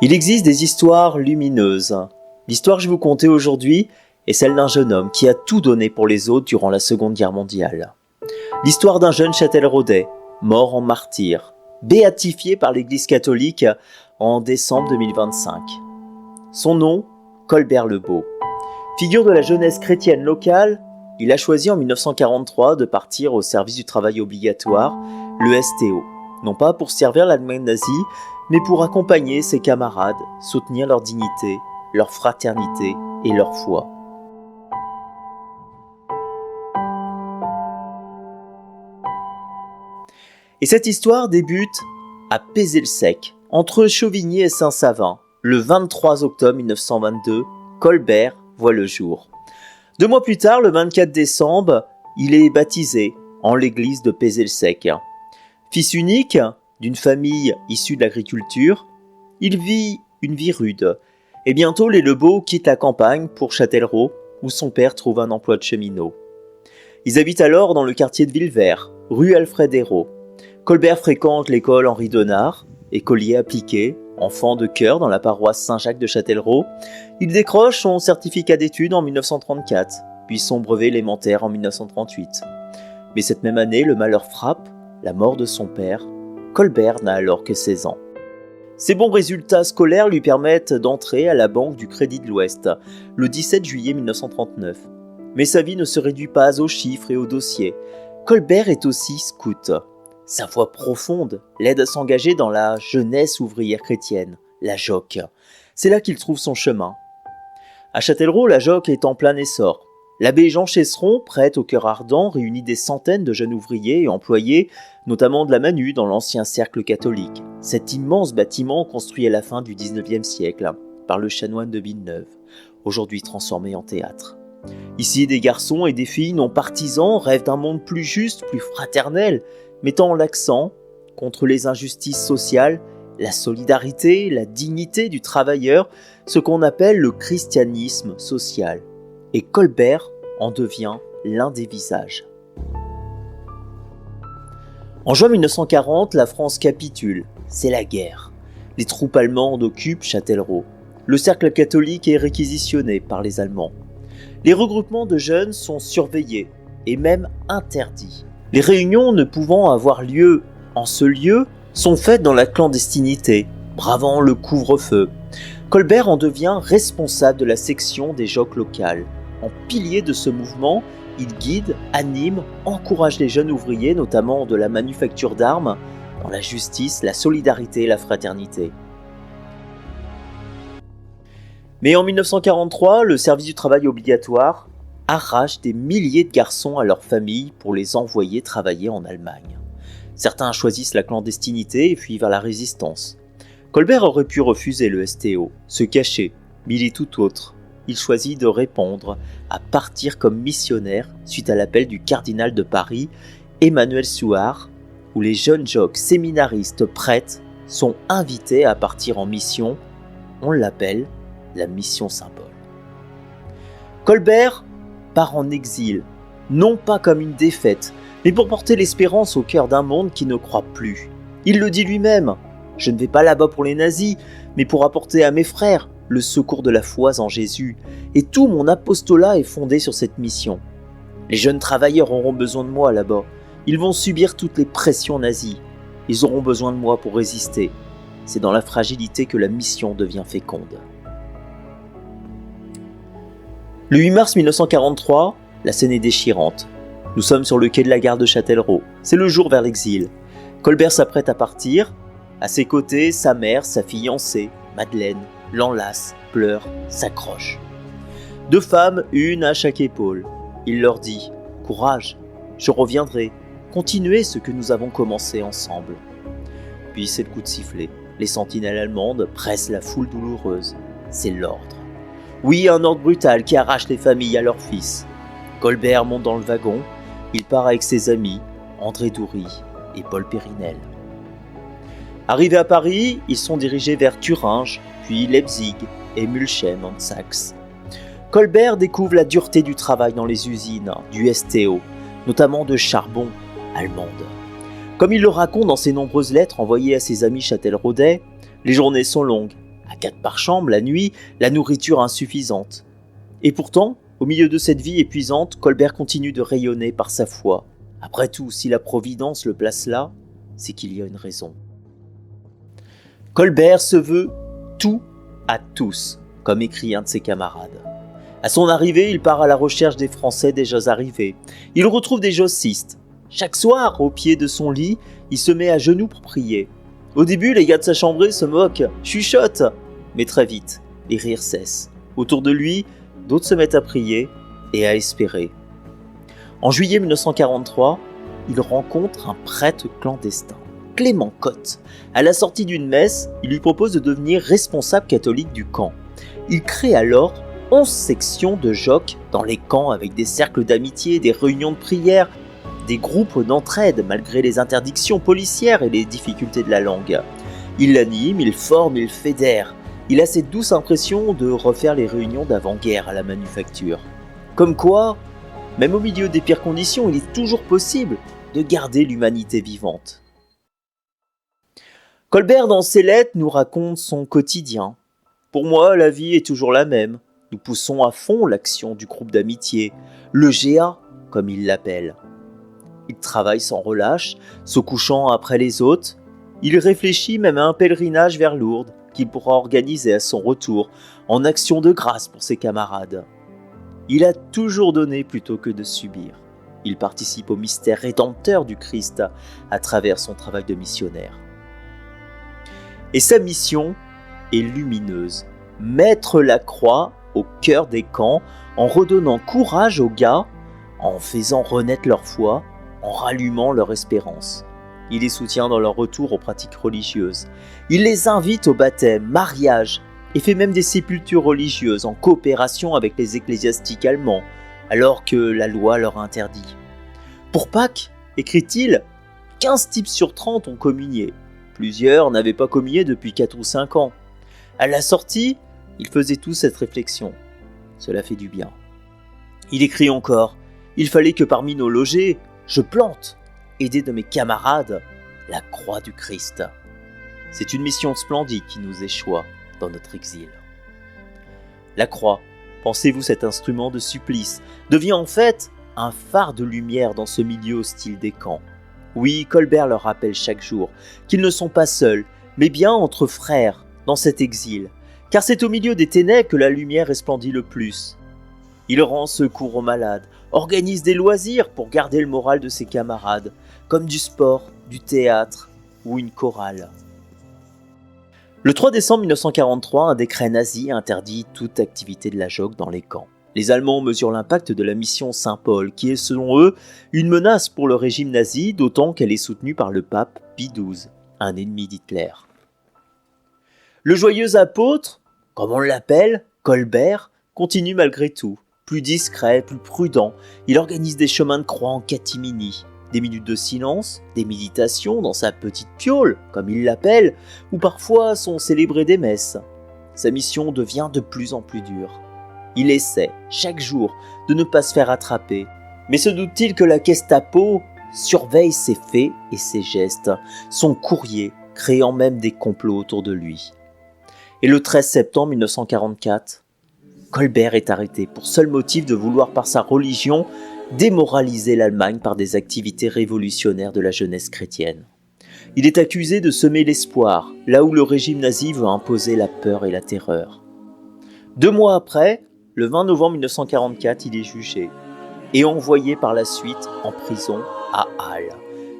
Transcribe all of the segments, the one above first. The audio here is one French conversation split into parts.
Il existe des histoires lumineuses. L'histoire que je vais vous conter aujourd'hui est celle d'un jeune homme qui a tout donné pour les autres durant la Seconde Guerre mondiale. L'histoire d'un jeune Châtelleraudais, mort en martyr, béatifié par l'Église catholique en décembre 2025. Son nom, Colbert Lebeau. Figure de la jeunesse chrétienne locale, il a choisi en 1943 de partir au service du travail obligatoire, le STO. Non pas pour servir l'Allemagne nazie, mais pour accompagner ses camarades, soutenir leur dignité, leur fraternité et leur foi. Et cette histoire débute à Pézé-le-Sec, entre Chauvigny et Saint-Savin. Le 23 octobre 1922, Colbert voit le jour. 2 mois plus tard, le 24 décembre, il est baptisé en l'église de Pézé-le-Sec. Fils unique d'une famille issue de l'agriculture, il vit une vie rude. Et bientôt, les Lebeau quittent la campagne pour Châtellerault, où son père trouve un emploi de cheminot. Ils habitent alors dans le quartier de Villevert, rue Alfred Hérault. Colbert fréquente l'école Henri Donard, écolier appliqué, enfant de chœur dans la paroisse Saint-Jacques de Châtellerault. Il décroche son certificat d'études en 1934, puis son brevet élémentaire en 1938. Mais cette même année, le malheur frappe, la mort de son père. Colbert n'a alors que 16 ans. Ses bons résultats scolaires lui permettent d'entrer à la Banque du Crédit de l'Ouest le 17 juillet 1939. Mais sa vie ne se réduit pas aux chiffres et aux dossiers. Colbert est aussi scout. Sa foi profonde l'aide à s'engager dans la jeunesse ouvrière chrétienne, la JOC. C'est là qu'il trouve son chemin. À Châtellerault, la JOC est en plein essor. L'abbé Jean Chesseron, prêtre au cœur ardent, réunit des centaines de jeunes ouvriers et employés, notamment de la Manu dans l'ancien cercle catholique. Cet immense bâtiment construit à la fin du XIXe siècle par le chanoine de Villeneuve, aujourd'hui transformé en théâtre. Ici, des garçons et des filles non partisans rêvent d'un monde plus juste, plus fraternel, mettant l'accent contre les injustices sociales, la solidarité, la dignité du travailleur, ce qu'on appelle le christianisme social. Et Colbert en devient l'un des visages. En juin 1940, la France capitule. C'est la guerre. Les troupes allemandes occupent Châtellerault. Le cercle catholique est réquisitionné par les Allemands. Les regroupements de jeunes sont surveillés et même interdits. Les réunions ne pouvant avoir lieu en ce lieu sont faites dans la clandestinité, bravant le couvre-feu. Colbert en devient responsable de la section des JOC locales. En pilier de ce mouvement, il guide, anime, encourage les jeunes ouvriers, notamment de la manufacture d'armes, dans la justice, la solidarité et la fraternité. Mais en 1943, le service du travail obligatoire arrache des milliers de garçons à leurs familles pour les envoyer travailler en Allemagne. Certains choisissent la clandestinité et fuient vers la résistance. Colbert aurait pu refuser le STO, se cacher, mais il est tout autre. Il choisit de répondre à partir comme missionnaire suite à l'appel du cardinal de Paris, Emmanuel Suard, où les jeunes JOC séminaristes prêtres sont invités à partir en mission. On l'appelle la mission symbole. Colbert part en exil, non pas comme une défaite, mais pour porter l'espérance au cœur d'un monde qui ne croit plus. Il le dit lui-même, « Je ne vais pas là-bas pour les nazis, mais pour apporter à mes frères le secours de la foi en Jésus, et tout mon apostolat est fondé sur cette mission. Les jeunes travailleurs auront besoin de moi là-bas. Ils vont subir toutes les pressions nazies. Ils auront besoin de moi pour résister. C'est dans la fragilité que la mission devient féconde. » Le 8 mars 1943, la scène est déchirante. Nous sommes sur le quai de la gare de Châtellerault. C'est le jour vers l'exil. Colbert s'apprête à partir. À ses côtés, sa mère, sa fiancée, Madeleine, l'enlace, pleure, s'accroche. 2 femmes, une à chaque épaule. Il leur dit « Courage, je reviendrai, continuez ce que nous avons commencé ensemble. » Puis c'est le coup de sifflet. Les sentinelles allemandes pressent la foule douloureuse. C'est l'ordre. Oui, un ordre brutal qui arrache les familles à leurs fils. Colbert monte dans le wagon. Il part avec ses amis, André Doury et Paul Périnel. Arrivés à Paris, ils sont dirigés vers Thuringe, puis Leipzig et Mülheim en Saxe. Colbert découvre la dureté du travail dans les usines du STO, notamment de charbon allemande. Comme il le raconte dans ses nombreuses lettres envoyées à ses amis châtelleraudais, les journées sont longues, À 4 par chambre la nuit, la nourriture insuffisante. Et pourtant, au milieu de cette vie épuisante, Colbert continue de rayonner par sa foi. Après tout, si la Providence le place là, c'est qu'il y a une raison. Colbert se veut tout à tous, comme écrit un de ses camarades. À son arrivée, il part à la recherche des Français déjà arrivés. Il retrouve des jossistes. Chaque soir, au pied de son lit, il se met à genoux pour prier. Au début, les gars de sa chambrée se moquent, chuchotent. Mais très vite, les rires cessent. Autour de lui, d'autres se mettent à prier et à espérer. En juillet 1943, il rencontre un prêtre clandestin, Clément Cotte. À la sortie d'une messe, il lui propose de devenir responsable catholique du camp. Il crée alors 11 sections de jocs dans les camps avec des cercles d'amitié, des réunions de prière, des groupes d'entraide malgré les interdictions policières et les difficultés de la langue. Il l'anime, il forme, il fédère. Il a cette douce impression de refaire les réunions d'avant-guerre à la manufacture. Comme quoi, même au milieu des pires conditions, il est toujours possible de garder l'humanité vivante. Colbert, dans ses lettres, nous raconte son quotidien. Pour moi, la vie est toujours la même. Nous poussons à fond l'action du groupe d'amitié, le GA, comme il l'appelle. Il travaille sans relâche, se couchant après les autres. Il réfléchit même à un pèlerinage vers Lourdes qu'il pourra organiser à son retour, en action de grâce pour ses camarades. Il a toujours donné plutôt que de subir. Il participe au mystère rédempteur du Christ à travers son travail de missionnaire. Et sa mission est lumineuse. Mettre la croix au cœur des camps en redonnant courage aux gars, en faisant renaître leur foi, en rallumant leur espérance. Il les soutient dans leur retour aux pratiques religieuses. Il les invite au baptême, mariage et fait même des sépultures religieuses en coopération avec les ecclésiastiques allemands, alors que la loi leur interdit. Pour Pâques, écrit-il, 15 types sur 30 ont communié. Plusieurs n'avaient pas communié depuis 4 ou 5 ans. À la sortie, ils faisaient tous cette réflexion. Cela fait du bien. Il écrit encore, il fallait que parmi nos logés, je plante, aidé de mes camarades, la croix du Christ. C'est une mission splendide qui nous échoit dans notre exil. La croix, pensez-vous cet instrument de supplice, devient en fait un phare de lumière dans ce milieu hostile des camps. Oui, Colbert leur rappelle chaque jour qu'ils ne sont pas seuls, mais bien entre frères dans cet exil, car c'est au milieu des ténèbres que la lumière resplendit le plus. Il rend secours aux malades, organise des loisirs pour garder le moral de ses camarades, comme du sport, du théâtre ou une chorale. Le 3 décembre 1943, un décret nazi interdit toute activité de la joque dans les camps. Les Allemands mesurent l'impact de la mission Saint-Paul, qui est selon eux une menace pour le régime nazi, d'autant qu'elle est soutenue par le pape Pie XII, un ennemi d'Hitler. Le joyeux apôtre, comme on l'appelle, Colbert, continue malgré tout. Plus discret, plus prudent, il organise des chemins de croix en catimini, des minutes de silence, des méditations dans sa petite piole, comme il l'appelle, où parfois sont célébrées des messes. Sa mission devient de plus en plus dure. Il essaie, chaque jour, de ne pas se faire attraper. Mais se doute-t-il que la Gestapo surveille ses faits et ses gestes, son courrier, créant même des complots autour de lui. Et le 13 septembre 1944, Colbert est arrêté pour seul motif de vouloir par sa religion démoraliser l'Allemagne par des activités révolutionnaires de la jeunesse chrétienne. Il est accusé de semer l'espoir, là où le régime nazi veut imposer la peur et la terreur. 2 mois après, le 20 novembre 1944, il est jugé et envoyé par la suite en prison à Halle.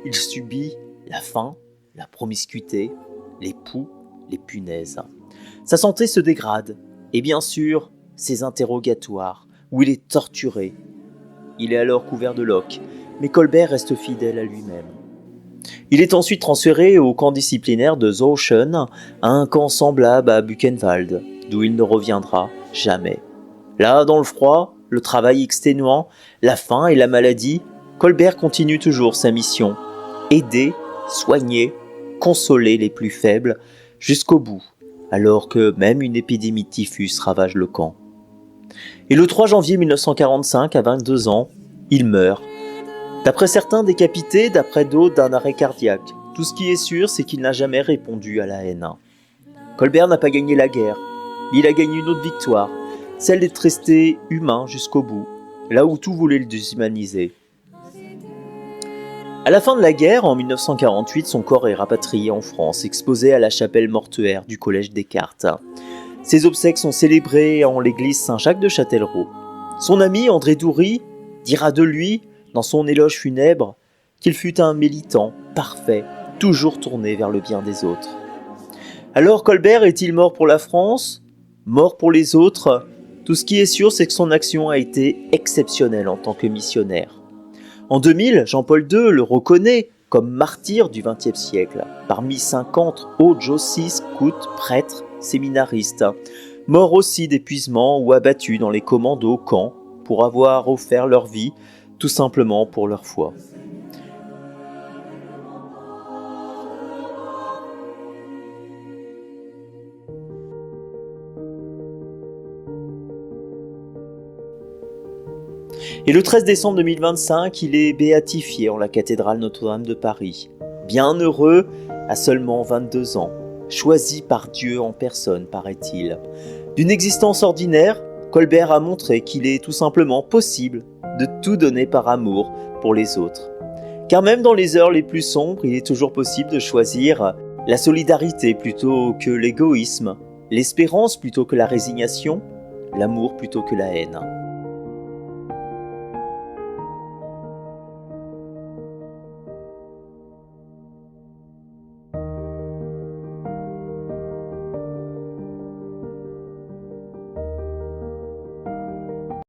Il subit la faim, la promiscuité, les poux, les punaises. Sa santé se dégrade et bien sûr, ses interrogatoires, où il est torturé. Il est alors couvert de loques, mais Colbert reste fidèle à lui-même. Il est ensuite transféré au camp disciplinaire de Zochen, à un camp semblable à Buchenwald, d'où il ne reviendra jamais. Là, dans le froid, le travail exténuant, la faim et la maladie, Colbert continue toujours sa mission. Aider, soigner, consoler les plus faibles, jusqu'au bout, alors que même une épidémie de typhus ravage le camp. Et le 3 janvier 1945, à 22 ans, il meurt. D'après certains décapité, d'après d'autres d'un arrêt cardiaque. Tout ce qui est sûr, c'est qu'il n'a jamais répondu à la haine. Colbert n'a pas gagné la guerre, mais il a gagné une autre victoire, celle d'être resté humain jusqu'au bout, là où tout voulait le déshumaniser. À la fin de la guerre, en 1948, son corps est rapatrié en France, exposé à la chapelle mortuaire du Collège Descartes. Ses obsèques sont célébrées en l'église Saint-Jacques de Châtellerault. Son ami André Doury dira de lui, dans son éloge funèbre, qu'il fut un militant parfait, toujours tourné vers le bien des autres. Alors Colbert est-il mort pour la France? Mort pour les autres? Tout ce qui est sûr, c'est que son action a été exceptionnelle en tant que missionnaire. En 2000, Jean-Paul II le reconnaît comme martyr du XXe siècle, parmi 50 autres aussi scouts, prêtres, séminaristes, morts aussi d'épuisement ou abattus dans les commandos au camp pour avoir offert leur vie tout simplement pour leur foi. Et le 13 décembre 2025, il est béatifié en la cathédrale Notre-Dame de Paris. Bien heureux, à seulement 22 ans, choisi par Dieu en personne, paraît-il. D'une existence ordinaire, Colbert a montré qu'il est tout simplement possible de tout donner par amour pour les autres. Car même dans les heures les plus sombres, il est toujours possible de choisir la solidarité plutôt que l'égoïsme, l'espérance plutôt que la résignation, l'amour plutôt que la haine.